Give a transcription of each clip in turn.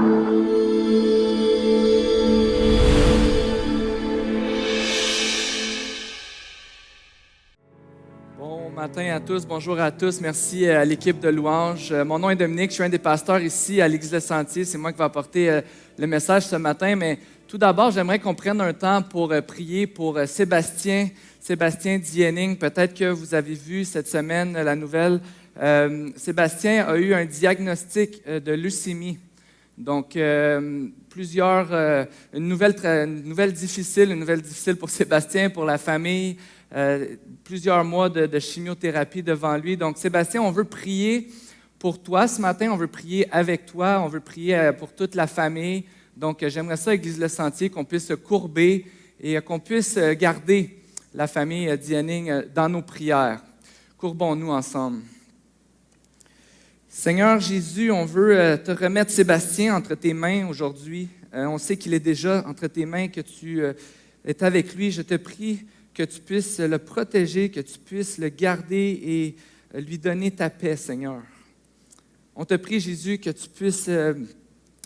Bon matin à tous, bonjour à tous. Merci à l'équipe de louanges. Mon nom est Dominique, je suis un des pasteurs ici à l'Église Le Sentier. C'est moi qui vais apporter le message ce matin. Mais tout d'abord, j'aimerais qu'on prenne un temps pour prier pour Sébastien Diening. Peut-être que vous avez vu cette semaine la nouvelle. Sébastien a eu un diagnostic de leucémie. Donc, une nouvelle difficile pour Sébastien, pour la famille. Plusieurs mois de chimiothérapie devant lui. Donc, Sébastien, on veut prier pour toi ce matin, on veut prier avec toi, on veut prier pour toute la famille. Donc, j'aimerais ça, Église Le Sentier, qu'on puisse se courber et qu'on puisse garder la famille Diening dans nos prières. Courbons-nous ensemble. Seigneur Jésus, on veut te remettre Sébastien entre tes mains aujourd'hui. On sait qu'il est déjà entre tes mains, que tu es avec lui. Je te prie que tu puisses le protéger, que tu puisses le garder et lui donner ta paix, Seigneur. On te prie, Jésus, que tu puisses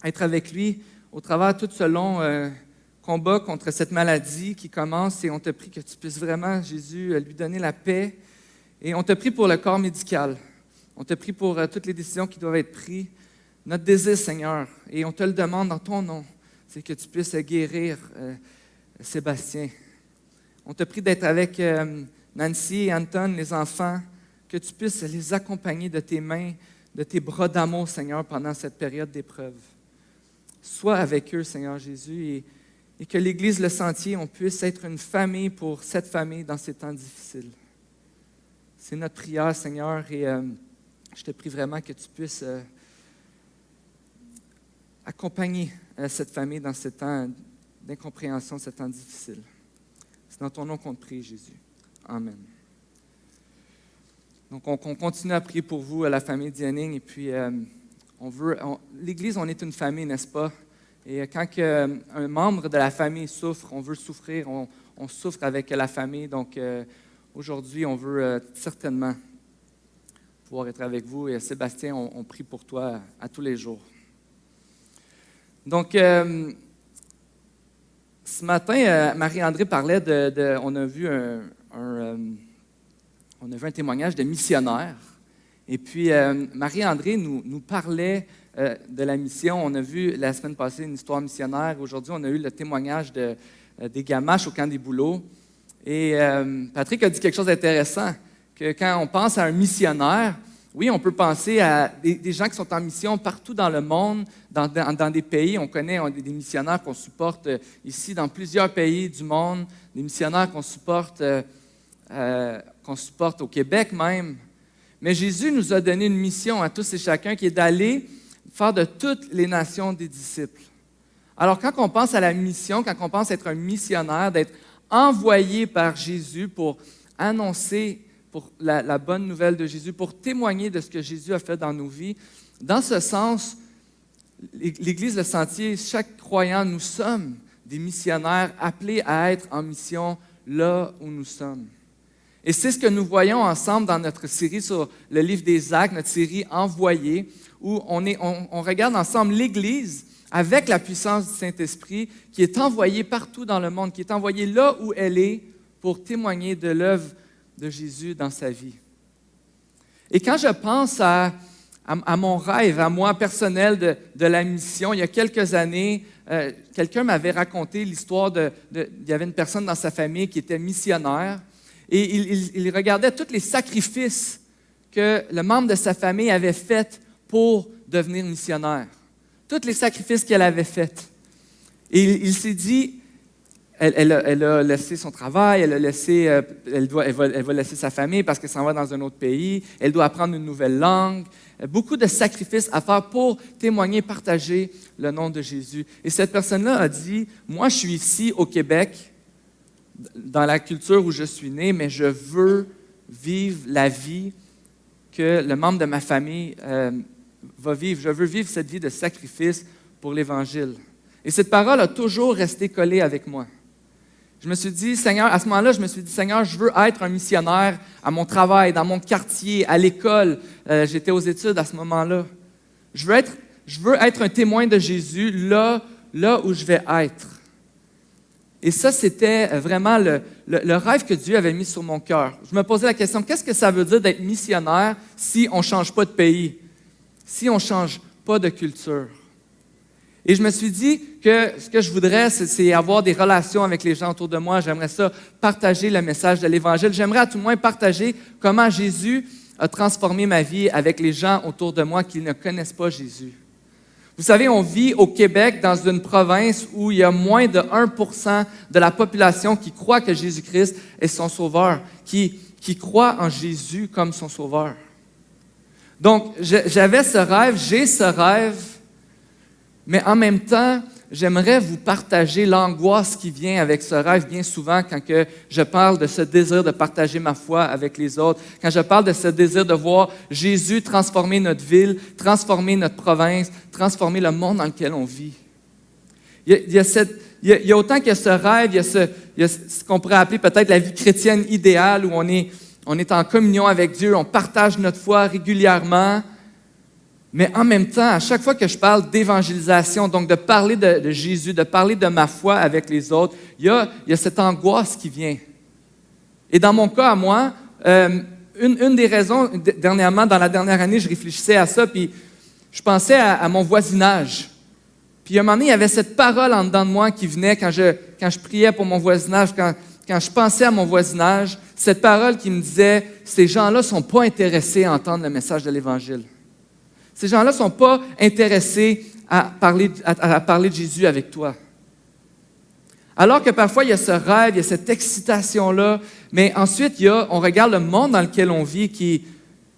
être avec lui au travers de tout ce long combat contre cette maladie qui commence, et on te prie que tu puisses vraiment, Jésus, lui donner la paix. Et on te prie pour le corps médical. On te prie pour toutes les décisions qui doivent être prises. Notre désir, Seigneur, et on te le demande dans ton nom, c'est que tu puisses guérir Sébastien. On te prie d'être avec Nancy et Anton, les enfants, que tu puisses les accompagner de tes mains, de tes bras d'amour, Seigneur, pendant cette période d'épreuve. Sois avec eux, Seigneur Jésus, et que l'Église Le Sentier, on puisse être une famille pour cette famille dans ces temps difficiles. C'est notre prière, Seigneur, et je te prie vraiment que tu puisses accompagner cette famille dans ces temps d'incompréhension, ces temps difficiles. C'est dans ton nom qu'on te prie, Jésus. Amen. Donc, on continue à prier pour vous, la famille Diening, et puis l'Église, on est une famille, n'est-ce pas? Et quand un membre de la famille souffre, on veut souffrir, on souffre avec la famille. Donc, aujourd'hui, on veut certainement pouvoir être avec vous. Et Sébastien, on prie pour toi à tous les jours. Donc, ce matin, Marie-André parlait on a vu un témoignage de missionnaire. Et puis, Marie-André nous parlait de la mission. On a vu la semaine passée une histoire missionnaire. Aujourd'hui, on a eu le témoignage des Gamaches au camp des Bouleaux. Et Patrick a dit quelque chose d'intéressant, que quand on pense à un missionnaire, oui, on peut penser à des gens qui sont en mission partout dans le monde, dans des pays. On connaît des missionnaires qu'on supporte ici dans plusieurs pays du monde, des missionnaires qu'on supporte au Québec même. Mais Jésus nous a donné une mission à tous et chacun qui est d'aller faire de toutes les nations des disciples. Alors quand on pense à la mission, quand on pense être un missionnaire, d'être envoyé par Jésus pour annoncer pour la bonne nouvelle de Jésus, pour témoigner de ce que Jésus a fait dans nos vies. Dans ce sens, l'Église Le Sentier, chaque croyant, nous sommes des missionnaires appelés à être en mission là où nous sommes. Et c'est ce que nous voyons ensemble dans notre série sur le livre des Actes, notre série Envoyés, où on regarde ensemble l'Église avec la puissance du Saint-Esprit qui est envoyée partout dans le monde, qui est envoyée là où elle est pour témoigner de l'œuvre de Jésus dans sa vie. Et quand je pense à mon rêve, à moi personnel de la mission, il y a quelques années, quelqu'un m'avait raconté l'histoire il y avait une personne dans sa famille qui était missionnaire et il regardait tous les sacrifices que le membre de sa famille avait faits pour devenir missionnaire. Tous les sacrifices qu'elle avait faits. Et il s'est dit, elle a laissé son travail, elle va laisser sa famille parce qu'elle s'en va dans un autre pays, elle doit apprendre une nouvelle langue, beaucoup de sacrifices à faire pour témoigner, partager le nom de Jésus. Et cette personne-là a dit, moi je suis ici au Québec, dans la culture où je suis né, mais je veux vivre la vie que le membre de ma famille va vivre. Je veux vivre cette vie de sacrifice pour l'Évangile. Et cette parole a toujours resté collée avec moi. Je me suis dit, Seigneur, à ce moment-là, Seigneur, je veux être un missionnaire à mon travail, dans mon quartier, à l'école. J'étais aux études à ce moment-là. Je Je veux être un témoin de Jésus là où je vais être. Et ça, c'était vraiment le rêve que Dieu avait mis sur mon cœur. Je me posais la question, qu'est-ce que ça veut dire d'être missionnaire si on ne change pas de pays, si on ne change pas de culture? Et je me suis dit que ce que je voudrais, c'est avoir des relations avec les gens autour de moi. J'aimerais ça partager le message de l'Évangile. J'aimerais à tout le moins partager comment Jésus a transformé ma vie avec les gens autour de moi qui ne connaissent pas Jésus. Vous savez, on vit au Québec dans une province où il y a moins de 1% de la population qui croit que Jésus-Christ est son sauveur, qui croit en Jésus comme son sauveur. Donc, j'avais ce rêve, j'ai ce rêve, mais en même temps, j'aimerais vous partager l'angoisse qui vient avec ce rêve bien souvent quand que je parle de ce désir de partager ma foi avec les autres, quand je parle de ce désir de voir Jésus transformer notre ville, transformer notre province, transformer le monde dans lequel on vit. Il y a autant qu'il y a ce rêve, il y a ce qu'on pourrait appeler peut-être la vie chrétienne idéale où on est en communion avec Dieu, on partage notre foi régulièrement. Mais en même temps, à chaque fois que je parle d'évangélisation, donc de parler de Jésus, de parler de ma foi avec les autres, il y a cette angoisse qui vient. Et dans mon cas, à moi, une des raisons, dernièrement, dans la dernière année, je réfléchissais à ça, puis je pensais à mon voisinage. Puis à un moment donné, il y avait cette parole en dedans de moi qui venait quand je priais pour mon voisinage, quand je pensais à mon voisinage, cette parole qui me disait, ces gens-là ne sont pas intéressés à entendre le message de l'Évangile. Ces gens-là ne sont pas intéressés à parler de Jésus avec toi. Alors que parfois, il y a ce rêve, il y a cette excitation-là, mais ensuite, on regarde le monde dans lequel on vit qui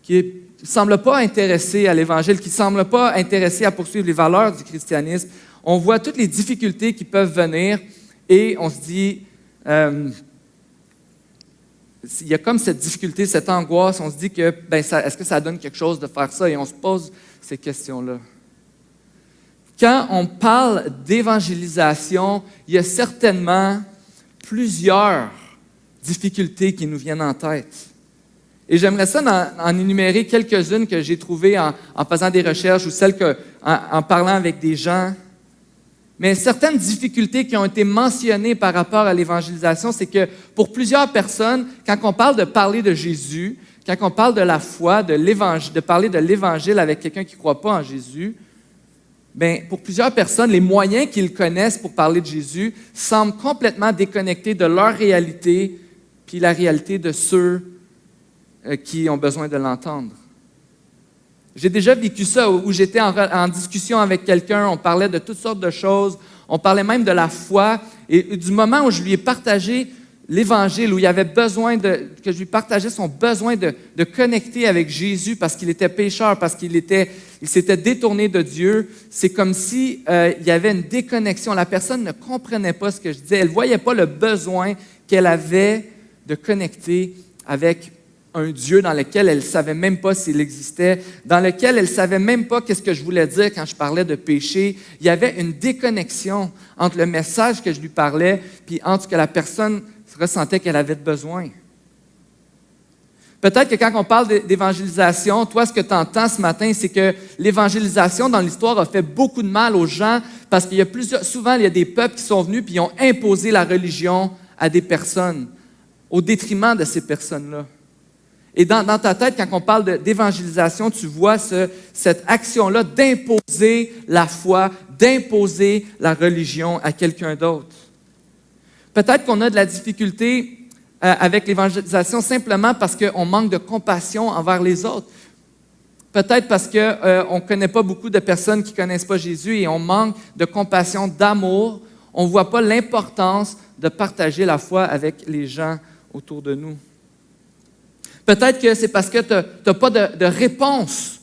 ne semble pas intéressé à l'Évangile, qui ne semble pas intéressé à poursuivre les valeurs du christianisme. On voit toutes les difficultés qui peuvent venir et on se dit, il y a comme cette difficulté, cette angoisse, on se dit que, est-ce que ça donne quelque chose de faire ça? Et on se pose ces questions-là. Quand on parle d'évangélisation, il y a certainement plusieurs difficultés qui nous viennent en tête. Et j'aimerais ça en énumérer quelques-unes que j'ai trouvées en faisant des recherches ou celles en parlant avec des gens. Mais certaines difficultés qui ont été mentionnées par rapport à l'évangélisation, c'est que pour plusieurs personnes, quand on parle de parler de Jésus, quand on parle de la foi, de parler de l'Évangile avec quelqu'un qui ne croit pas en Jésus, pour plusieurs personnes, les moyens qu'ils connaissent pour parler de Jésus semblent complètement déconnectés de leur réalité puis la réalité de ceux qui ont besoin de l'entendre. J'ai déjà vécu ça où j'étais en discussion avec quelqu'un, on parlait de toutes sortes de choses, on parlait même de la foi, et du moment où je lui ai partagé l'Évangile, où il avait besoin que je lui partageais son besoin de connecter avec Jésus parce qu'il était pécheur, parce qu'il s'était détourné de Dieu, c'est comme si il y avait une déconnexion. La personne ne comprenait pas ce que je disais, elle ne voyait pas le besoin qu'elle avait de connecter avec un Dieu dans lequel elle ne savait même pas s'il existait, dans lequel elle ne savait même pas qu'est-ce que je voulais dire quand je parlais de péché. Il y avait une déconnexion entre le message que je lui parlais puis entre ce que la personne ressentait qu'elle avait besoin. Peut-être que quand on parle d'évangélisation, toi, ce que tu entends ce matin, c'est que l'évangélisation dans l'histoire a fait beaucoup de mal aux gens parce qu'il y a souvent, il y a des peuples qui sont venus puis ils ont imposé la religion à des personnes au détriment de ces personnes-là. Et dans ta tête, quand on parle d'évangélisation, tu vois cette action-là d'imposer la foi, d'imposer la religion à quelqu'un d'autre. Peut-être qu'on a de la difficulté avec l'évangélisation simplement parce qu'on manque de compassion envers les autres. Peut-être parce qu'on ne connaît pas beaucoup de personnes qui ne connaissent pas Jésus et on manque de compassion, d'amour. On ne voit pas l'importance de partager la foi avec les gens autour de nous. Peut-être que c'est parce que tu n'as pas de réponse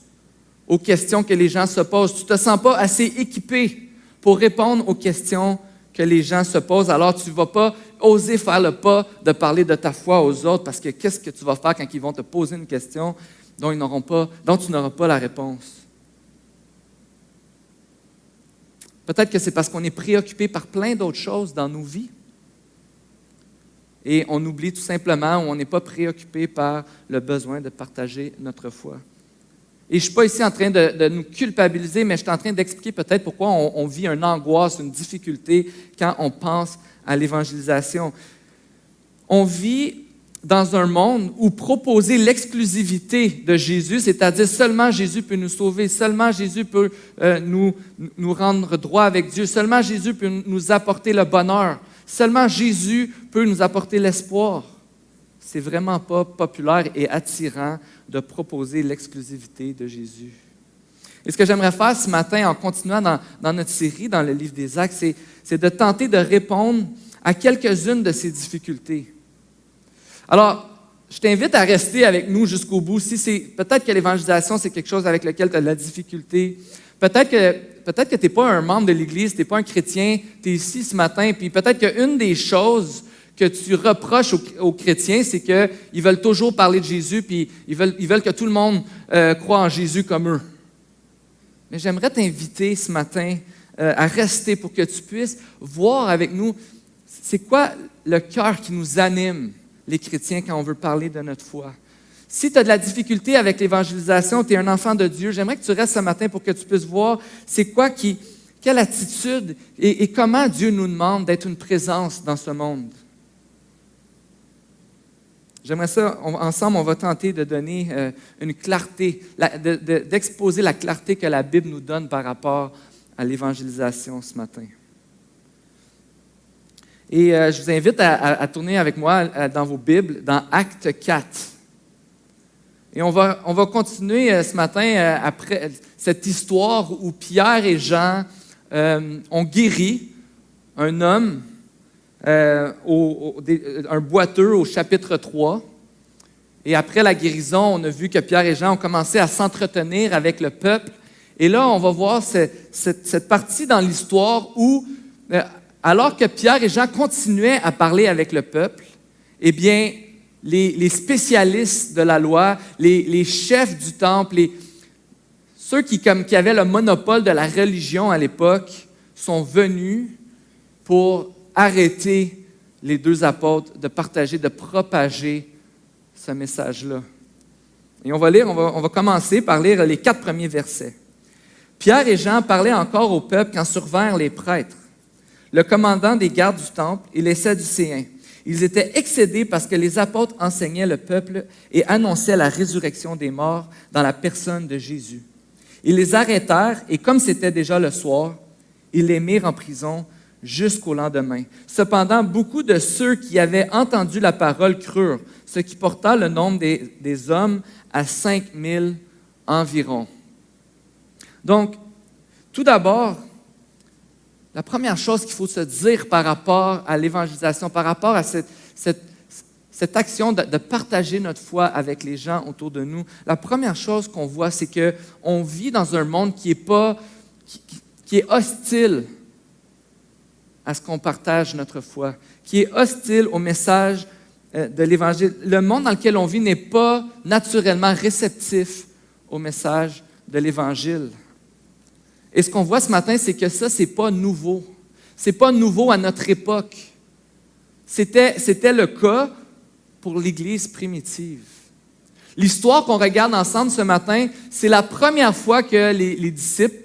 aux questions que les gens se posent. Tu ne te sens pas assez équipé pour répondre aux questions que les gens se posent. Alors, tu ne vas pas oser faire le pas de parler de ta foi aux autres parce que qu'est-ce que tu vas faire quand ils vont te poser une question dont tu n'auras pas la réponse? Peut-être que c'est parce qu'on est préoccupé par plein d'autres choses dans nos vies. Et on oublie tout simplement ou on n'est pas préoccupé par le besoin de partager notre foi. Et je ne suis pas ici en train de nous culpabiliser, mais je suis en train d'expliquer peut-être pourquoi on vit une angoisse, une difficulté quand on pense à l'évangélisation. On vit dans un monde où proposer l'exclusivité de Jésus, c'est-à-dire seulement Jésus peut nous sauver, seulement Jésus peut nous rendre droit avec Dieu, seulement Jésus peut nous apporter le bonheur, seulement Jésus peut nous apporter l'espoir. C'est vraiment pas populaire et attirant de proposer l'exclusivité de Jésus. Et ce que j'aimerais faire ce matin, en continuant dans notre série, dans le livre des Actes, c'est de tenter de répondre à quelques-unes de ces difficultés. Alors, je t'invite à rester avec nous jusqu'au bout. Peut-être que l'évangélisation, c'est quelque chose avec lequel tu as de la difficulté. Peut-être que tu n'es pas un membre de l'Église, tu n'es pas un chrétien, tu es ici ce matin, puis peut-être qu'une des choses que tu reproches aux chrétiens, c'est qu'ils veulent toujours parler de Jésus, puis ils veulent que tout le monde croie en Jésus comme eux. Mais j'aimerais t'inviter ce matin à rester pour que tu puisses voir avec nous, c'est quoi le cœur qui nous anime, les chrétiens, quand on veut parler de notre foi. Si tu as de la difficulté avec l'évangélisation, tu es un enfant de Dieu, j'aimerais que tu restes ce matin pour que tu puisses voir quelle attitude et comment Dieu nous demande d'être une présence dans ce monde. J'aimerais ça, ensemble, on va tenter de donner une clarté, d'exposer la clarté que la Bible nous donne par rapport à l'évangélisation ce matin. Et je vous invite à tourner avec moi dans vos Bibles, dans Acte 4. Et on va continuer ce matin après cette histoire où Pierre et Jean ont guéri un homme, un boiteux au chapitre 3. Et après la guérison, on a vu que Pierre et Jean ont commencé à s'entretenir avec le peuple. Et là, on va voir cette partie dans l'histoire où, alors que Pierre et Jean continuaient à parler avec le peuple, eh bien, les spécialistes de la loi, les chefs du temple, ceux qui avaient le monopole de la religion à l'époque, sont venus pour arrêter les deux apôtres de partager, de propager ce message-là. Et on va commencer par lire les 4 premiers versets. Pierre et Jean parlaient encore au peuple quand survinrent les prêtres, le commandant des gardes du temple et les Sadducéens. Ils étaient excédés parce que les apôtres enseignaient le peuple et annonçaient la résurrection des morts dans la personne de Jésus. Ils les arrêtèrent et comme c'était déjà le soir, ils les mirent en prison jusqu'au lendemain. Cependant, beaucoup de ceux qui avaient entendu la parole crurent, ce qui porta le nombre des hommes à 5000 environ. Donc, tout d'abord, la première chose qu'il faut se dire par rapport à l'évangélisation, par rapport à cette action de partager notre foi avec les gens autour de nous, la première chose qu'on voit, c'est qu'on vit dans un monde qui est hostile à ce qu'on partage notre foi, qui est hostile au message de l'Évangile. Le monde dans lequel on vit n'est pas naturellement réceptif au message de l'Évangile. Et ce qu'on voit ce matin, c'est que ça, ce n'est pas nouveau. Ce n'est pas nouveau à notre époque. C'était le cas pour l'Église primitive. L'histoire qu'on regarde ensemble ce matin, c'est la première fois que les disciples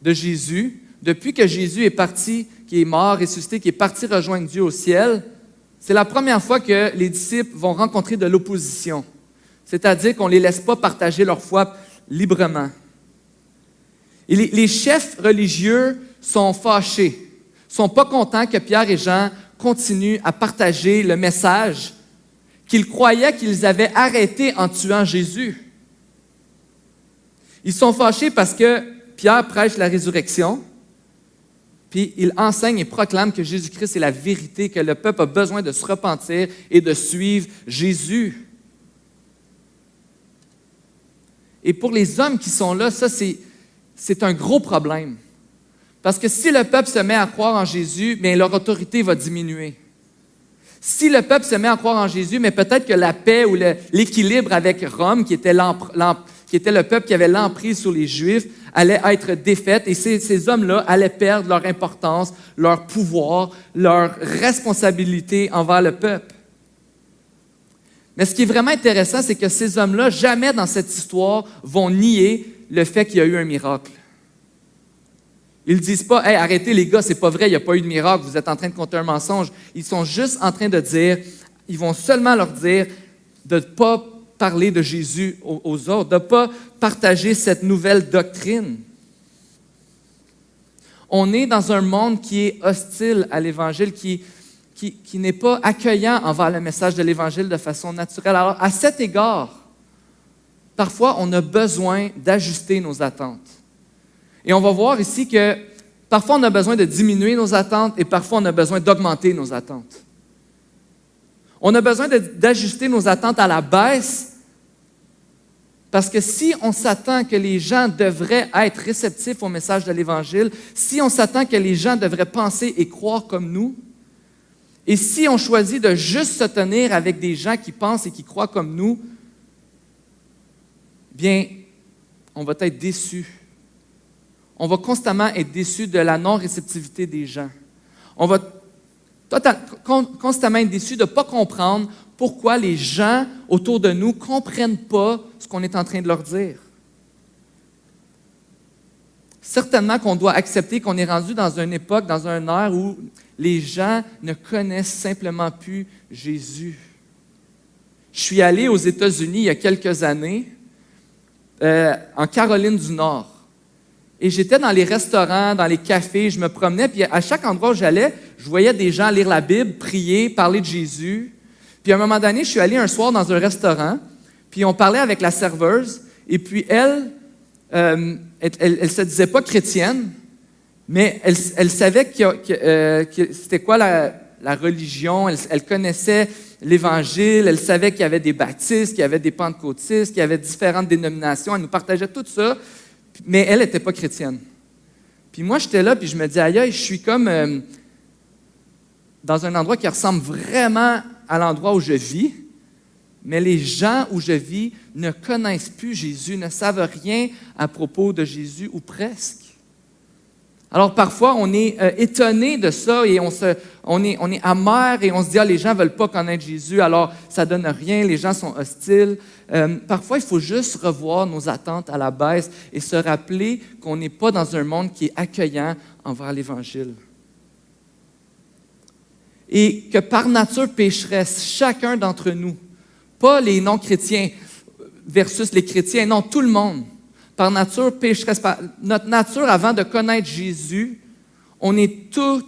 de Jésus, depuis que Jésus est parti, qui est mort, ressuscité, qui est parti rejoindre Dieu au ciel, c'est la première fois que les disciples vont rencontrer de l'opposition. C'est-à-dire qu'on ne les laisse pas partager leur foi librement. Et les chefs religieux sont fâchés, ne sont pas contents que Pierre et Jean continuent à partager le message qu'ils croyaient qu'ils avaient arrêté en tuant Jésus. Ils sont fâchés parce que Pierre prêche la résurrection, puis il enseigne et proclame que Jésus-Christ est la vérité, que le peuple a besoin de se repentir et de suivre Jésus. Et pour les hommes qui sont là, ça c'est un gros problème. Parce que si le peuple se met à croire en Jésus, bien, leur autorité va diminuer. Si le peuple se met à croire en Jésus, mais peut-être que la paix ou l'équilibre avec Rome, qui était le peuple qui avait l'emprise sur les Juifs, allait être défaite et ces hommes-là allaient perdre leur importance, leur pouvoir, leur responsabilité envers le peuple. Mais ce qui est vraiment intéressant, c'est que ces hommes-là, jamais dans cette histoire, vont nier le fait qu'il y a eu un miracle. Ils ne disent pas « Hey, arrêtez les gars, c'est pas vrai, il n'y a pas eu de miracle, vous êtes en train de conter un mensonge. » Ils sont juste en train de dire, ils vont seulement leur dire de ne pas parler de Jésus aux autres, de ne pas partager cette nouvelle doctrine. On est dans un monde qui est hostile à l'Évangile, qui n'est pas accueillant envers le message de l'Évangile de façon naturelle. Alors, à cet égard, parfois, on a besoin d'ajuster nos attentes. Et on va voir ici que parfois, on a besoin de diminuer nos attentes et parfois, on a besoin d'augmenter nos attentes. On a besoin d'ajuster nos attentes à la baisse parce que si on s'attend que les gens devraient être réceptifs au message de l'Évangile, si on s'attend que les gens devraient penser et croire comme nous, et si on choisit de juste se tenir avec des gens qui pensent et qui croient comme nous, bien, on va être déçus. On va constamment être déçus de la non-réceptivité des gens. On va constamment être déçus de ne pas comprendre pourquoi les gens autour de nous ne comprennent pas ce qu'on est en train de leur dire. Certainement qu'on doit accepter qu'on est rendu dans une époque, dans un ère où les gens ne connaissent simplement plus Jésus. Je suis allé aux États-Unis il y a quelques années, en Caroline du Nord. Et j'étais dans les restaurants, dans les cafés, je me promenais, puis à chaque endroit où j'allais, je voyais des gens lire la Bible, prier, parler de Jésus. Puis à un moment donné, je suis allé un soir dans un restaurant, puis on parlait avec la serveuse, et puis elle se disait pas chrétienne, mais elle savait que c'était quoi la religion, elle connaissait l'Évangile, elle savait qu'il y avait des baptistes, qu'il y avait des pentecôtistes, qu'il y avait différentes dénominations, elle nous partageait tout ça, mais elle n'était pas chrétienne. Puis moi, j'étais là, puis je me dis, aïe, je suis comme dans un endroit qui ressemble vraiment à l'endroit où je vis, mais les gens où je vis ne connaissent plus Jésus, ne savent rien à propos de Jésus, ou presque. Alors parfois, on est étonné de ça et on est amer et on se dit, les gens ne veulent pas connaître Jésus, alors ça ne donne rien, les gens sont hostiles. Parfois, il faut juste revoir nos attentes à la baisse et se rappeler qu'on n'est pas dans un monde qui est accueillant envers l'Évangile. Et que par nature pécheresse, chacun d'entre nous, pas les non-chrétiens versus les chrétiens, non, tout le monde, par nature pécheresse. Par notre nature, avant de connaître Jésus, on est tous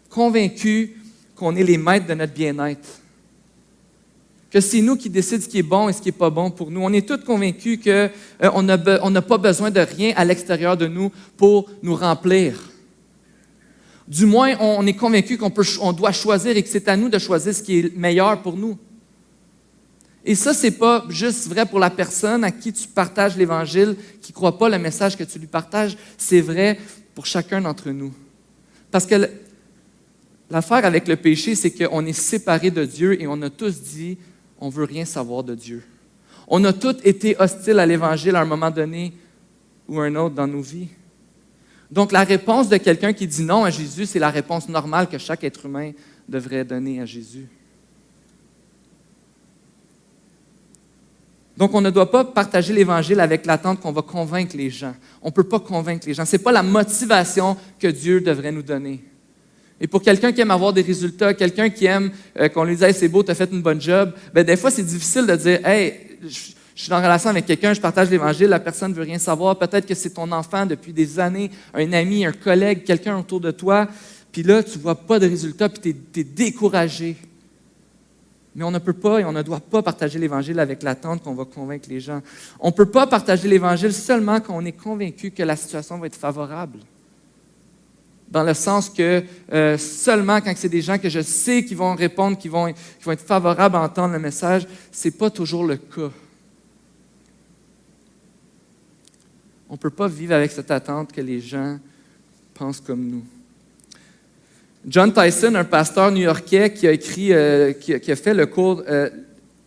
convaincus qu'on est les maîtres de notre bien-être. Que c'est nous qui décidons ce qui est bon et ce qui n'est pas bon pour nous. On est tous convaincus qu'on n'a pas besoin de rien à l'extérieur de nous pour nous remplir. Du moins, on est convaincu qu'on doit choisir et que c'est à nous de choisir ce qui est meilleur pour nous. Et ça, ce n'est pas juste vrai pour la personne à qui tu partages l'Évangile, qui ne croit pas le message que tu lui partages, c'est vrai pour chacun d'entre nous. Parce que l'affaire avec le péché, c'est qu'on est séparés de Dieu et on a tous dit, on ne veut rien savoir de Dieu. On a tous été hostiles à l'Évangile à un moment donné ou un autre dans nos vies. Donc, la réponse de quelqu'un qui dit non à Jésus, c'est la réponse normale que chaque être humain devrait donner à Jésus. Donc, on ne doit pas partager l'Évangile avec l'attente qu'on va convaincre les gens. On ne peut pas convaincre les gens. Ce n'est pas la motivation que Dieu devrait nous donner. Et pour quelqu'un qui aime avoir des résultats, quelqu'un qui aime qu'on lui dise hey, « c'est beau, tu as fait une bonne job », bien, des fois, c'est difficile de dire « Hey, je suis en relation avec quelqu'un, je partage l'Évangile, la personne ne veut rien savoir. Peut-être que c'est ton enfant depuis des années, un ami, un collègue, quelqu'un autour de toi. Puis là, tu ne vois pas de résultats, puis tu es découragé. » Mais on ne peut pas et on ne doit pas partager l'Évangile avec l'attente qu'on va convaincre les gens. On ne peut pas partager l'Évangile seulement quand on est convaincu que la situation va être favorable. Dans le sens que seulement quand c'est des gens que je sais qui vont répondre, qui vont être favorables à entendre le message, ce n'est pas toujours le cas. On ne peut pas vivre avec cette attente que les gens pensent comme nous. John Tyson, un pasteur new-yorkais qui a écrit, qui a fait le cours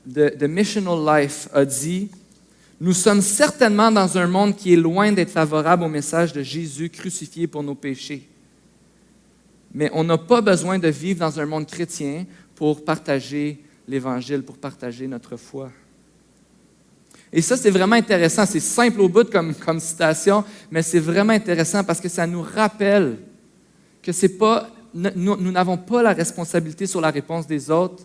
de Missional Life, a dit « Nous sommes certainement dans un monde qui est loin d'être favorable au message de Jésus crucifié pour nos péchés. Mais on n'a pas besoin de vivre dans un monde chrétien pour partager l'Évangile, pour partager notre foi. » Et ça, c'est vraiment intéressant. C'est simple au bout comme citation, mais c'est vraiment intéressant parce que ça nous rappelle que nous n'avons pas la responsabilité sur la réponse des autres.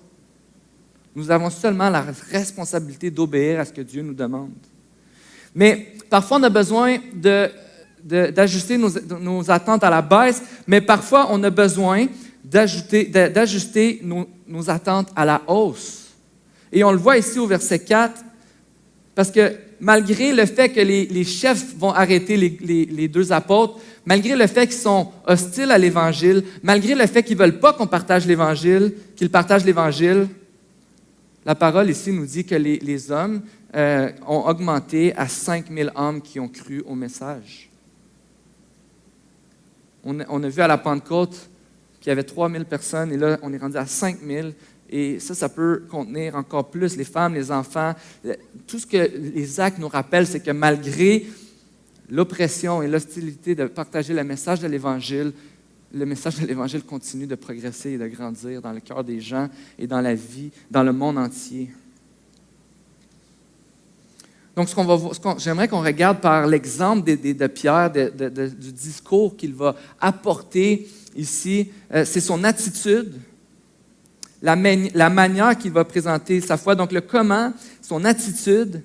Nous avons seulement la responsabilité d'obéir à ce que Dieu nous demande. Mais parfois, on a besoin d'ajuster nos attentes à la baisse, mais parfois, on a besoin d'ajuster nos attentes à la hausse. Et on le voit ici au verset 4, parce que malgré le fait que les chefs vont arrêter les deux apôtres, malgré le fait qu'ils sont hostiles à l'Évangile, malgré le fait qu'ils ne veulent pas qu'on partage l'Évangile, qu'ils partagent l'Évangile, la parole ici nous dit que les hommes ont augmenté à 5000 hommes qui ont cru au message. On a vu à la Pentecôte qu'il y avait 3000 personnes, et là, on est rendu à 5000. Et ça peut contenir encore plus les femmes, les enfants. Tout ce que les actes nous rappellent, c'est que malgré l'oppression et l'hostilité de partager le message de l'Évangile, le message de l'Évangile continue de progresser et de grandir dans le cœur des gens et dans la vie, dans le monde entier. Donc, j'aimerais qu'on regarde par l'exemple de Pierre, du discours qu'il va apporter ici. C'est son attitude, la manière qu'il va présenter sa foi. Donc, le comment, son attitude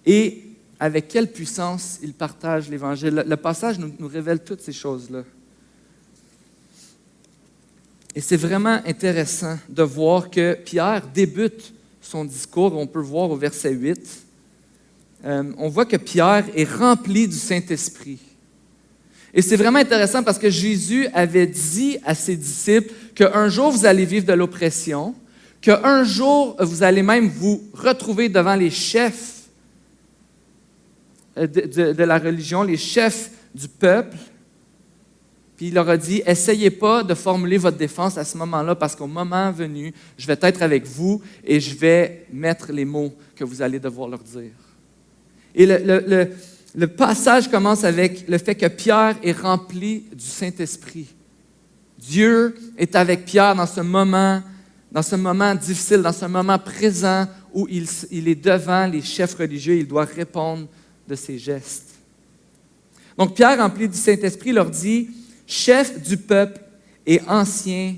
et avec quelle puissance il partage l'Évangile. Le passage nous révèle toutes ces choses-là. Et c'est vraiment intéressant de voir que Pierre débute son discours. On peut voir au verset 8. On voit que Pierre est rempli du Saint-Esprit. Et c'est vraiment intéressant parce que Jésus avait dit à ses disciples qu'un jour vous allez vivre de l'oppression, qu'un jour vous allez même vous retrouver devant les chefs de la religion, les chefs du peuple. Puis il leur a dit, essayez pas de formuler votre défense à ce moment-là parce qu'au moment venu, je vais être avec vous et je vais mettre les mots que vous allez devoir leur dire. Et le passage commence avec le fait que Pierre est rempli du Saint-Esprit. Dieu est avec Pierre dans ce moment difficile, dans ce moment présent où il est devant les chefs religieux et il doit répondre de ses gestes. Donc Pierre, rempli du Saint-Esprit, leur dit, « Chef du peuple et ancien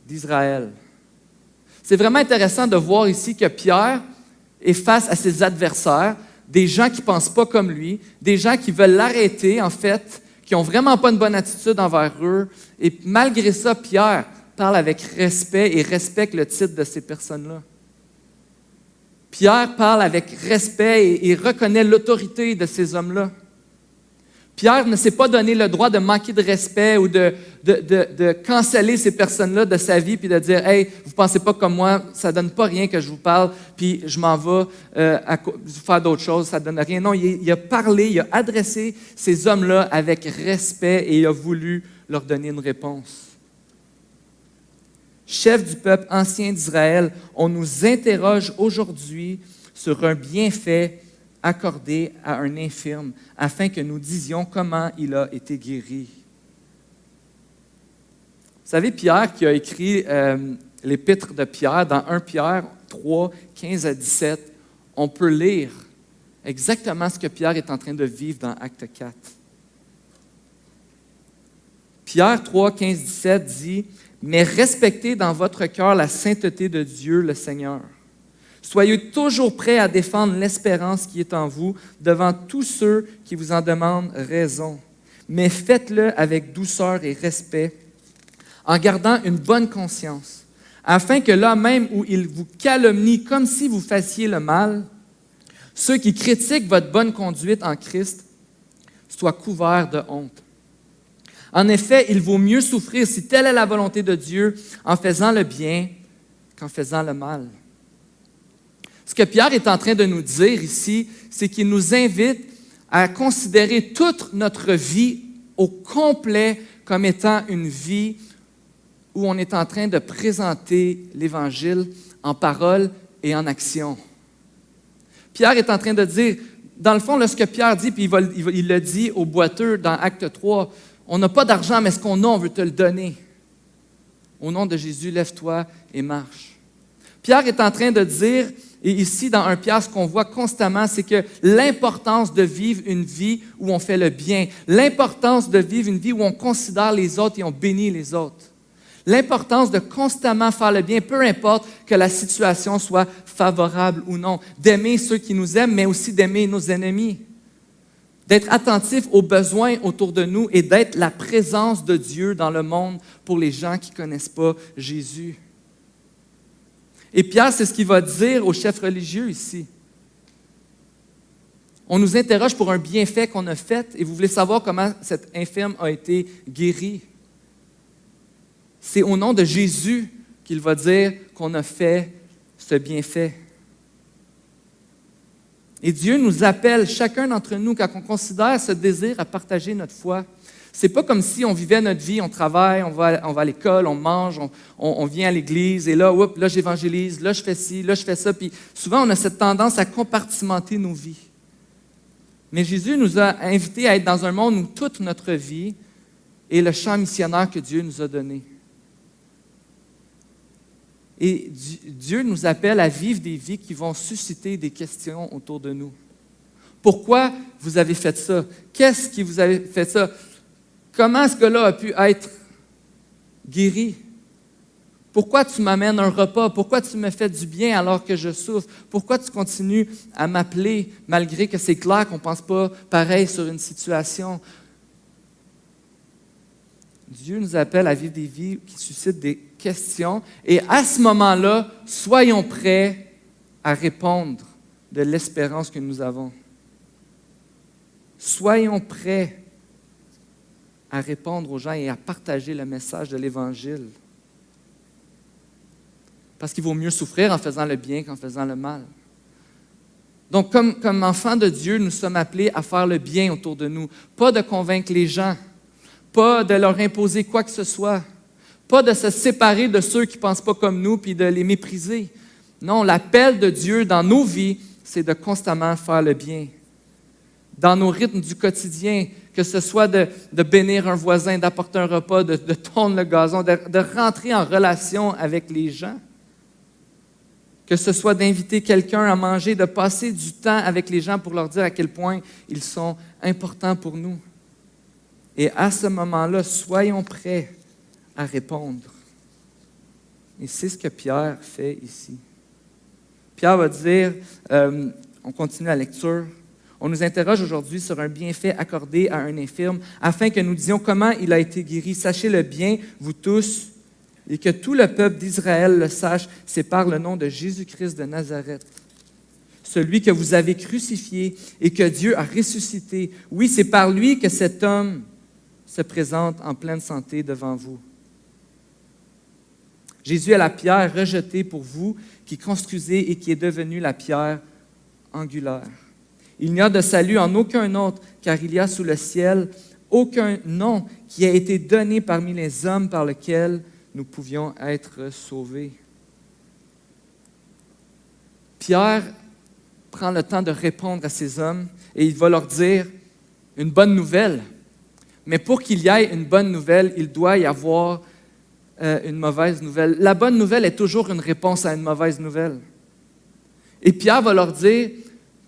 d'Israël. » C'est vraiment intéressant de voir ici que Pierre est face à ses adversaires, des gens qui ne pensent pas comme lui, des gens qui veulent l'arrêter, en fait, qui n'ont vraiment pas une bonne attitude envers eux. Et malgré ça, Pierre parle avec respect et respecte le titre de ces personnes-là. Pierre parle avec respect et reconnaît l'autorité de ces hommes-là. Pierre ne s'est pas donné le droit de manquer de respect ou de canceller ces personnes-là de sa vie puis de dire « Hey, vous ne pensez pas comme moi, ça ne donne pas rien que je vous parle, puis je m'en vais faire d'autres choses, ça ne donne rien. » Non, il a parlé, il a adressé ces hommes-là avec respect et il a voulu leur donner une réponse. Chef du peuple ancien d'Israël, on nous interroge aujourd'hui sur un bienfait accordé à un infirme, afin que nous disions comment il a été guéri. Vous savez, Pierre qui a écrit l'épître de Pierre, dans 1 Pierre 3, 15 à 17, on peut lire exactement ce que Pierre est en train de vivre dans Acte 4. Pierre 3, 15, 17 dit « Mais respectez dans votre cœur la sainteté de Dieu le Seigneur. Soyez toujours prêts à défendre l'espérance qui est en vous devant tous ceux qui vous en demandent raison. Mais faites-le avec douceur et respect, en gardant une bonne conscience, afin que là même où ils vous calomnient comme si vous fassiez le mal, ceux qui critiquent votre bonne conduite en Christ soient couverts de honte. En effet, il vaut mieux souffrir, si telle est la volonté de Dieu, en faisant le bien qu'en faisant le mal. » Ce que Pierre est en train de nous dire ici, c'est qu'il nous invite à considérer toute notre vie au complet comme étant une vie où on est en train de présenter l'Évangile en parole et en action. Pierre est en train de dire, dans le fond, là, ce que Pierre dit, puis il le dit au boiteux dans Acte 3, on n'a pas d'argent, mais ce qu'on a, on veut te le donner. Au nom de Jésus, lève-toi et marche. Pierre est en train de dire, et ici dans 1 Pierre, ce qu'on voit constamment, c'est que l'importance de vivre une vie où on fait le bien, l'importance de vivre une vie où on considère les autres et on bénit les autres, l'importance de constamment faire le bien, peu importe que la situation soit favorable ou non, d'aimer ceux qui nous aiment, mais aussi d'aimer nos ennemis, d'être attentif aux besoins autour de nous et d'être la présence de Dieu dans le monde pour les gens qui ne connaissent pas Jésus. Et Pierre, c'est ce qu'il va dire aux chefs religieux ici. On nous interroge pour un bienfait qu'on a fait et vous voulez savoir comment cet infirme a été guéri. C'est au nom de Jésus qu'il va dire qu'on a fait ce bienfait. Et Dieu nous appelle, chacun d'entre nous, quand on considère ce désir à partager notre foi. C'est pas comme si on vivait notre vie, on travaille, on va à l'école, on mange, on vient à l'église, et là, là j'évangélise, là je fais ci, là je fais ça. Puis souvent, on a cette tendance à compartimenter nos vies. Mais Jésus nous a invités à être dans un monde où toute notre vie est le champ missionnaire que Dieu nous a donné. Et Dieu nous appelle à vivre des vies qui vont susciter des questions autour de nous. Pourquoi vous avez fait ça? Qu'est-ce qui vous a fait ça? Comment ce gars-là a pu être guéri? Pourquoi tu m'amènes un repas? Pourquoi tu me fais du bien alors que je souffre? Pourquoi tu continues à m'appeler malgré que c'est clair qu'on ne pense pas pareil sur une situation? Dieu nous appelle à vivre des vies qui suscitent des questions et à ce moment-là, soyons prêts à répondre de l'espérance que nous avons. Soyons prêts à répondre aux gens et à partager le message de l'Évangile. Parce qu'il vaut mieux souffrir en faisant le bien qu'en faisant le mal. Donc, comme enfants de Dieu, nous sommes appelés à faire le bien autour de nous, pas de convaincre les gens, pas de leur imposer quoi que ce soit, pas de se séparer de ceux qui ne pensent pas comme nous puis de les mépriser. Non, l'appel de Dieu dans nos vies, c'est de constamment faire le bien. Dans nos rythmes du quotidien, que ce soit de bénir un voisin, d'apporter un repas, de tondre le gazon, de rentrer en relation avec les gens, que ce soit d'inviter quelqu'un à manger, de passer du temps avec les gens pour leur dire à quel point ils sont importants pour nous. Et à ce moment-là, soyons prêts à répondre. Et c'est ce que Pierre fait ici. Pierre va dire, on continue la lecture, on nous interroge aujourd'hui sur un bienfait accordé à un infirme afin que nous disions comment il a été guéri. Sachez-le bien, vous tous, et que tout le peuple d'Israël le sache, c'est par le nom de Jésus-Christ de Nazareth, celui que vous avez crucifié et que Dieu a ressuscité. Oui, c'est par lui que cet homme se présente en pleine santé devant vous. Jésus est la pierre rejetée pour vous, qui construisez et qui est devenue la pierre angulaire. Il n'y a de salut en aucun autre, car il y a sous le ciel aucun nom qui a été donné parmi les hommes par lequel nous pouvions être sauvés. Pierre prend le temps de répondre à ces hommes et il va leur dire une bonne nouvelle. Mais pour qu'il y ait une bonne nouvelle, il doit y avoir une mauvaise nouvelle. La bonne nouvelle est toujours une réponse à une mauvaise nouvelle. Et Pierre va leur dire,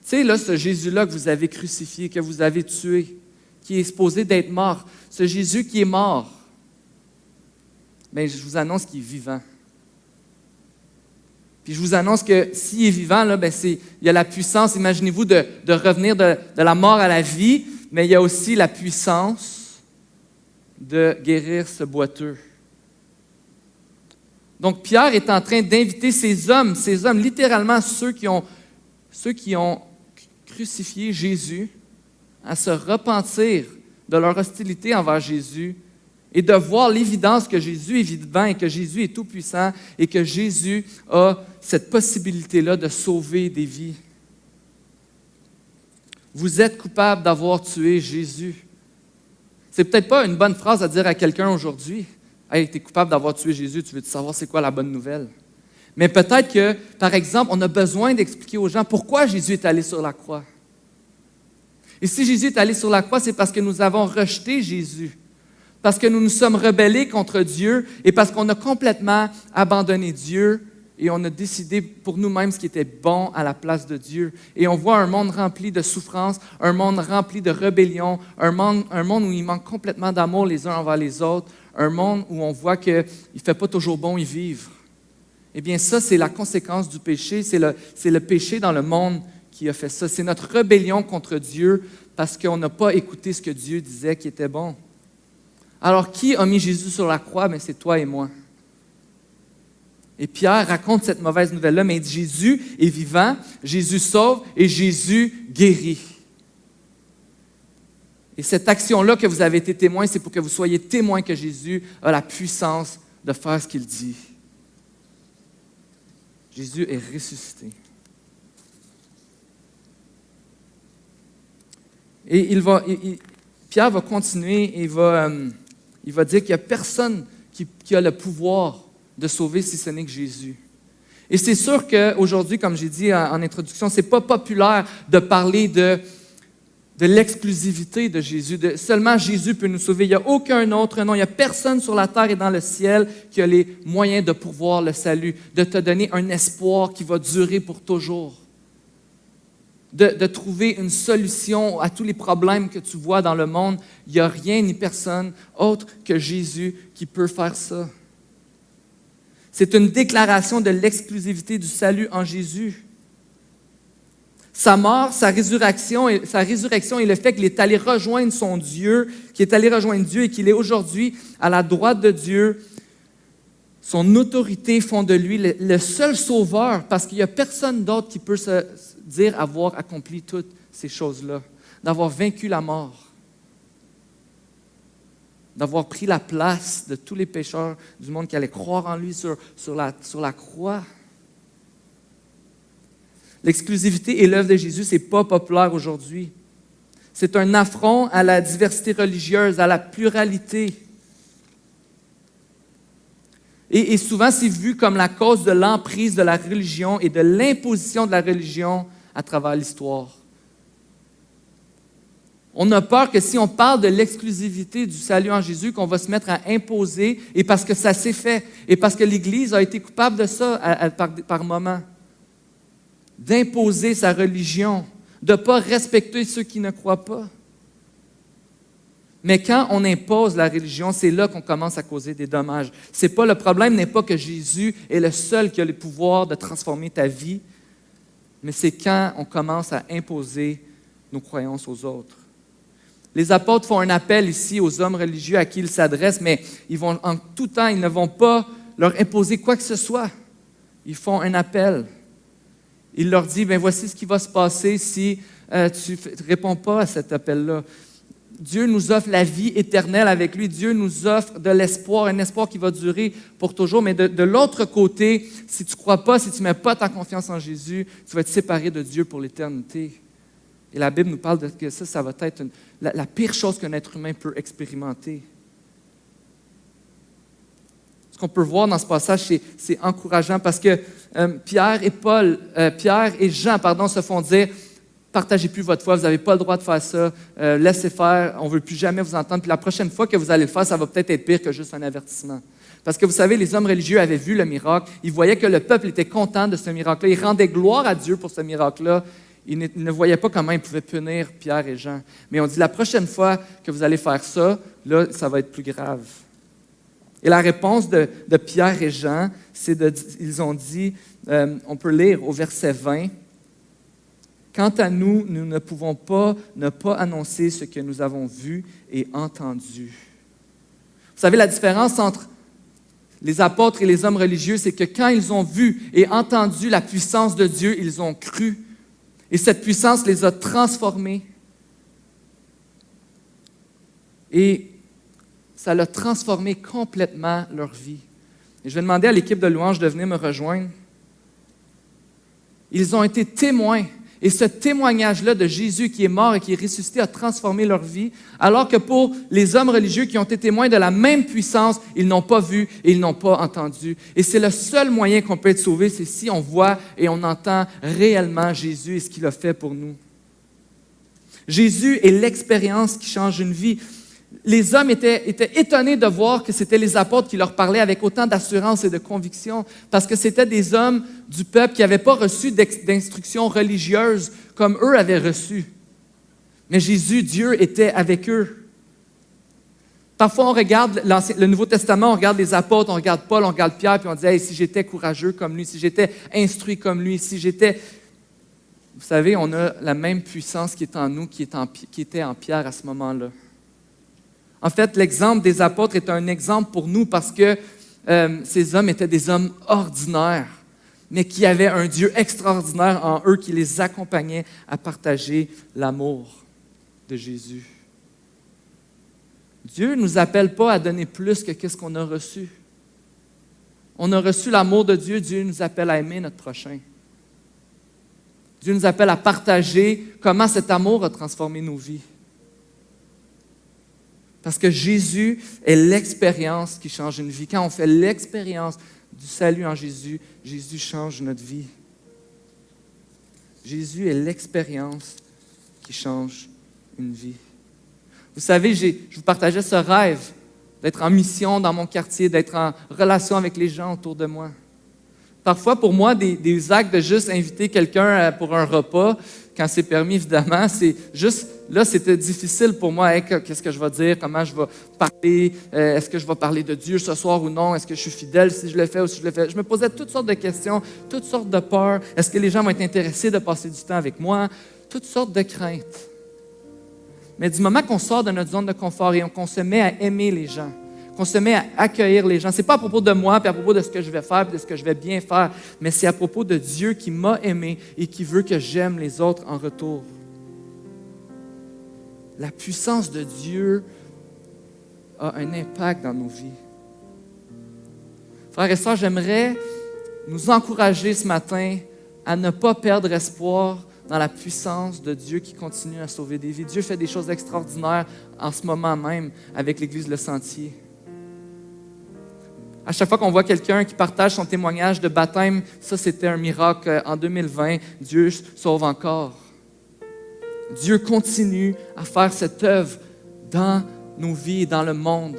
tu sais, là, ce Jésus-là que vous avez crucifié, que vous avez tué, qui est supposé d'être mort, ce Jésus qui est mort, bien, je vous annonce qu'il est vivant. Puis je vous annonce que s'il est vivant, là, bien, il y a la puissance, imaginez-vous, de revenir de la mort à la vie, mais il y a aussi la puissance de guérir ce boiteux. Donc, Pierre est en train d'inviter ces hommes, littéralement ceux qui ont crucifié Jésus, à se repentir de leur hostilité envers Jésus et de voir l'évidence que Jésus est vivant et que Jésus est tout-puissant et que Jésus a cette possibilité-là de sauver des vies. Vous êtes coupable d'avoir tué Jésus. C'est peut-être pas une bonne phrase à dire à quelqu'un aujourd'hui. « Hey, tu es coupable d'avoir tué Jésus, tu veux savoir c'est quoi la bonne nouvelle? » Mais peut-être que, par exemple, on a besoin d'expliquer aux gens pourquoi Jésus est allé sur la croix. Et si Jésus est allé sur la croix, c'est parce que nous avons rejeté Jésus, parce que nous nous sommes rebellés contre Dieu et parce qu'on a complètement abandonné Dieu et on a décidé pour nous-mêmes ce qui était bon à la place de Dieu. Et on voit un monde rempli de souffrance, un monde rempli de rébellion, un monde où il manque complètement d'amour les uns envers les autres, un monde où on voit qu'il ne fait pas toujours bon y vivre. Eh bien, ça, c'est la conséquence du péché. C'est le péché dans le monde qui a fait ça. C'est notre rébellion contre Dieu parce qu'on n'a pas écouté ce que Dieu disait qui était bon. Alors, qui a mis Jésus sur la croix? Mais c'est toi et moi. Et Pierre raconte cette mauvaise nouvelle-là, mais il dit Jésus est vivant, Jésus sauve et Jésus guérit. Et cette action-là que vous avez été témoin, c'est pour que vous soyez témoin que Jésus a la puissance de faire ce qu'il dit. Jésus est ressuscité. Et Pierre va continuer et il va dire qu'il n'y a personne qui a le pouvoir de sauver si ce n'est que Jésus. Et c'est sûr qu'aujourd'hui, comme j'ai dit en introduction, ce n'est pas populaire de parler de l'exclusivité de Jésus, seulement Jésus peut nous sauver. Il n'y a aucun autre nom, il n'y a personne sur la terre et dans le ciel qui a les moyens de pourvoir le salut, de te donner un espoir qui va durer pour toujours, de trouver une solution à tous les problèmes que tu vois dans le monde. Il n'y a rien ni personne autre que Jésus qui peut faire ça. C'est une déclaration de l'exclusivité du salut en Jésus. Sa mort, sa résurrection et le fait qu'il est allé rejoindre son Dieu, qu'il est allé rejoindre Dieu et qu'il est aujourd'hui à la droite de Dieu, son autorité font de lui le seul sauveur parce qu'il n'y a personne d'autre qui peut se dire avoir accompli toutes ces choses-là, d'avoir vaincu la mort, d'avoir pris la place de tous les pécheurs du monde qui allaient croire en lui sur la croix. L'exclusivité et l'œuvre de Jésus, ce n'est pas populaire aujourd'hui. C'est un affront à la diversité religieuse, à la pluralité. Et souvent, c'est vu comme la cause de l'emprise de la religion et de l'imposition de la religion à travers l'histoire. On a peur que si on parle de l'exclusivité du salut en Jésus, qu'on va se mettre à imposer, et parce que ça s'est fait, et parce que l'Église a été coupable de ça par moments, d'imposer sa religion, de ne pas respecter ceux qui ne croient pas. Mais quand on impose la religion, c'est là qu'on commence à causer des dommages. Le problème n'est pas que Jésus est le seul qui a le pouvoir de transformer ta vie, mais c'est quand on commence à imposer nos croyances aux autres. Les apôtres font un appel ici aux hommes religieux à qui ils s'adressent, mais en tout temps, ils ne vont pas leur imposer quoi que ce soit. Ils font un appel. Il leur dit, voici ce qui va se passer si tu ne réponds pas à cet appel-là. Dieu nous offre la vie éternelle avec lui. Dieu nous offre de l'espoir, un espoir qui va durer pour toujours. Mais de l'autre côté, si tu ne crois pas, si tu ne mets pas ta confiance en Jésus, tu vas être séparé de Dieu pour l'éternité. Et la Bible nous parle que ça va être la pire chose qu'un être humain peut expérimenter. Ce qu'on peut voir dans ce passage, c'est encourageant parce que Pierre et Jean se font dire « Partagez plus votre foi, vous n'avez pas le droit de faire ça, laissez faire, on ne veut plus jamais vous entendre. Puis la prochaine fois que vous allez le faire, ça va peut-être être pire que juste un avertissement. » Parce que vous savez, les hommes religieux avaient vu le miracle, ils voyaient que le peuple était content de ce miracle-là, ils rendaient gloire à Dieu pour ce miracle-là. Ils ne voyaient pas comment ils pouvaient punir Pierre et Jean. Mais on dit, la prochaine fois que vous allez faire ça, là, ça va être plus grave. Et la réponse de Pierre et Jean, ils ont dit, on peut lire au verset 20, « Quant à nous, nous ne pouvons pas ne pas annoncer ce que nous avons vu et entendu. » Vous savez, la différence entre les apôtres et les hommes religieux, c'est que quand ils ont vu et entendu la puissance de Dieu, ils ont cru. Et cette puissance les a transformés. Et ça a transformé complètement leur vie. Et je vais demander à l'équipe de louange de venir me rejoindre. Ils ont été témoins. Et ce témoignage-là de Jésus qui est mort et qui est ressuscité a transformé leur vie, alors que pour les hommes religieux qui ont été témoins de la même puissance, ils n'ont pas vu et ils n'ont pas entendu. Et c'est le seul moyen qu'on peut être sauvé, c'est si on voit et on entend réellement Jésus et ce qu'il a fait pour nous. Jésus est l'expérience qui change une vie. les hommes étaient étonnés de voir que c'était les apôtres qui leur parlaient avec autant d'assurance et de conviction, parce que c'était des hommes du peuple qui n'avaient pas reçu d'instructions religieuses comme eux avaient reçu. Mais Jésus, Dieu, était avec eux. Parfois, on regarde le Nouveau Testament, on regarde les apôtres, on regarde Paul, on regarde Pierre, puis on dit hey, « si j'étais courageux comme lui, si j'étais instruit comme lui, si j'étais… » Vous savez, on a la même puissance qui est en nous, qui était en Pierre à ce moment-là. En fait, l'exemple des apôtres est un exemple pour nous parce que ces hommes étaient des hommes ordinaires, mais qui avaient un Dieu extraordinaire en eux qui les accompagnait à partager l'amour de Jésus. Dieu ne nous appelle pas à donner plus que ce qu'on a reçu. On a reçu l'amour de Dieu, Dieu nous appelle à aimer notre prochain. Dieu nous appelle à partager comment cet amour a transformé nos vies. Parce que Jésus est l'expérience qui change une vie. Quand on fait l'expérience du salut en Jésus, Jésus change notre vie. Jésus est l'expérience qui change une vie. Vous savez, je vous partageais ce rêve d'être en mission dans mon quartier, d'être en relation avec les gens autour de moi. Parfois, pour moi, des actes de juste inviter quelqu'un pour un repas, quand c'est permis, évidemment, c'est juste, là, c'était difficile pour moi. Hey, qu'est-ce que je vais dire? Comment je vais parler? Est-ce que je vais parler de Dieu ce soir ou non? Est-ce que je suis fidèle si je le fais ou si je le fais? Je me posais toutes sortes de questions, toutes sortes de peurs. Est-ce que les gens vont être intéressés de passer du temps avec moi? Toutes sortes de craintes. Mais du moment qu'on sort de notre zone de confort et qu'on se met à aimer les gens, qu'on se met à accueillir les gens, ce n'est pas à propos de moi, puis à propos de ce que je vais faire, puis de ce que je vais bien faire, mais c'est à propos de Dieu qui m'a aimé et qui veut que j'aime les autres en retour. La puissance de Dieu a un impact dans nos vies. Frères et sœurs, j'aimerais nous encourager ce matin à ne pas perdre espoir dans la puissance de Dieu qui continue à sauver des vies. Dieu fait des choses extraordinaires en ce moment même avec l'Église Le Sentier. À chaque fois qu'on voit quelqu'un qui partage son témoignage de baptême, ça c'était un miracle. En 2020, Dieu sauve encore. Dieu continue à faire cette œuvre dans nos vies et dans le monde.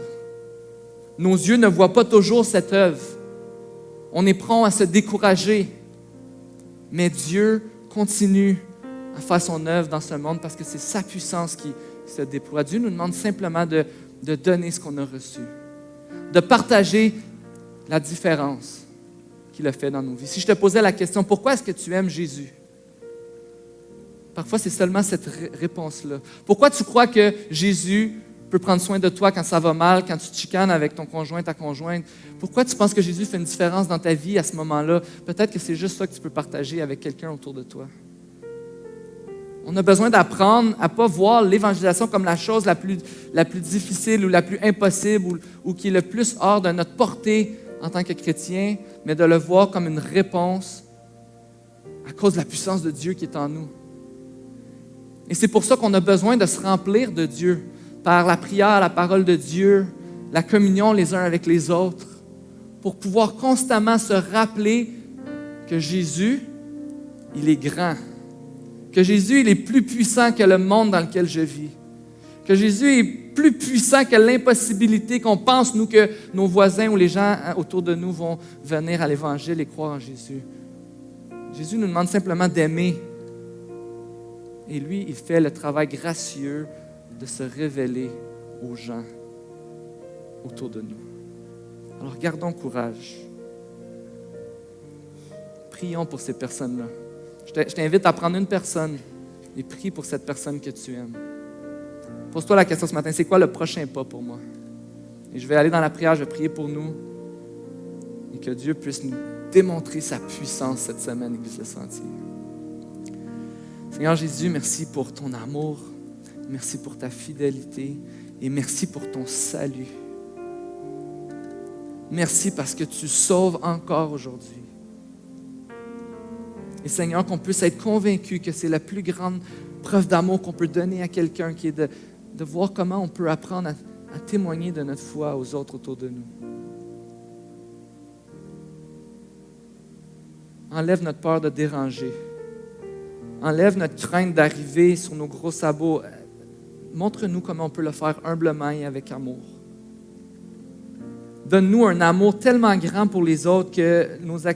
Nos yeux ne voient pas toujours cette œuvre. On est prompt à se décourager. Mais Dieu continue à faire son œuvre dans ce monde parce que c'est sa puissance qui se déploie. Dieu nous demande simplement de donner ce qu'on a reçu, de partager la différence qu'il a fait dans nos vies. Si je te posais la question, pourquoi est-ce que tu aimes Jésus? Parfois, c'est seulement cette réponse-là. Pourquoi tu crois que Jésus peut prendre soin de toi quand ça va mal, quand tu te chicanes avec ton conjoint, ta conjointe? Pourquoi tu penses que Jésus fait une différence dans ta vie à ce moment-là? Peut-être que c'est juste ça que tu peux partager avec quelqu'un autour de toi. On a besoin d'apprendre à ne pas voir l'évangélisation comme la chose la plus difficile ou la plus impossible ou qui est le plus hors de notre portée en tant que chrétien, mais de le voir comme une réponse à cause de la puissance de Dieu qui est en nous. Et c'est pour ça qu'on a besoin de se remplir de Dieu par la prière, la parole de Dieu, la communion les uns avec les autres, pour pouvoir constamment se rappeler que Jésus, il est grand, que Jésus, il est plus puissant que le monde dans lequel je vis, que Jésus est plus puissant que l'impossibilité qu'on pense, nous, que nos voisins ou les gens autour de nous vont venir à l'Évangile et croire en Jésus. Jésus nous demande simplement d'aimer. Et lui, il fait le travail gracieux de se révéler aux gens autour de nous. Alors, gardons courage. Prions pour ces personnes-là. Je t'invite à prendre une personne et prie pour cette personne que tu aimes. Pose-toi la question ce matin, c'est quoi le prochain pas pour moi? Et je vais aller dans la prière, je vais prier pour nous et que Dieu puisse nous démontrer sa puissance cette semaine, Église Le Sentier. Seigneur Jésus, merci pour ton amour, merci pour ta fidélité et merci pour ton salut. Merci parce que tu sauves encore aujourd'hui. Et Seigneur, qu'on puisse être convaincu que c'est la plus grande preuve d'amour qu'on peut donner à quelqu'un, qui est de voir comment on peut apprendre à témoigner de notre foi aux autres autour de nous. Enlève notre peur de déranger. Enlève notre crainte d'arriver sur nos gros sabots montre-nous comment on peut le faire humblement et avec amour. Donne-nous un amour tellement grand pour les autres que nos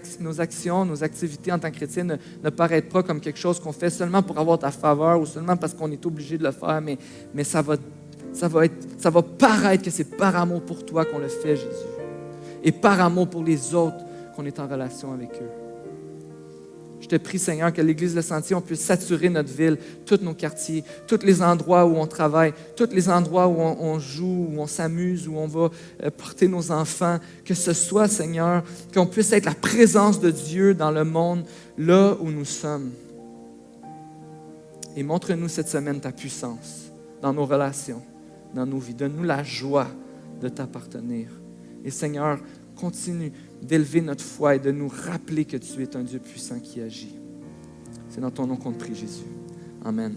actions, nos activités en tant que chrétiens ne paraissent pas comme quelque chose qu'on fait seulement pour avoir ta faveur ou seulement parce qu'on est obligé de le faire, mais ça va paraître que c'est par amour pour toi qu'on le fait, Jésus. Et par amour pour les autres qu'on est en relation avec eux. Je te prie, Seigneur, que l'Église Le Sentier, on puisse saturer notre ville, tous nos quartiers, tous les endroits où on travaille, tous les endroits où on joue, où on s'amuse, où on va porter nos enfants. Que ce soit, Seigneur, qu'on puisse être la présence de Dieu dans le monde, là où nous sommes. Et montre-nous cette semaine ta puissance dans nos relations, dans nos vies. Donne-nous la joie de t'appartenir. Et Seigneur, continue d'élever notre foi et de nous rappeler que tu es un Dieu puissant qui agit. C'est dans ton nom qu'on te prie, Jésus. Amen.